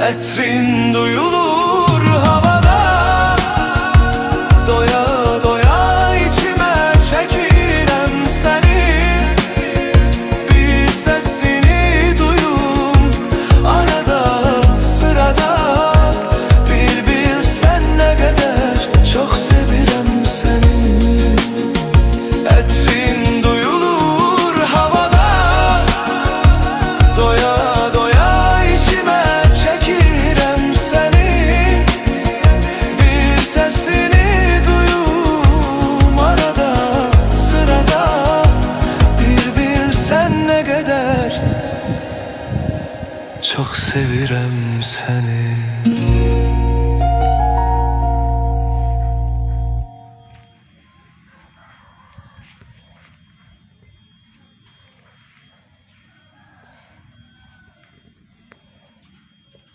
Etrin duyulur havada, doya doya içime çekirem seni. Bir sesini duyum arada sırada, bir bilsen ne kadar çok sevirem seni. Etrin duyulur havada, doya doya içime çekirem seni. Bir sesini duyum arada sırada, bir bilsen ne kadar çok sevirem seni.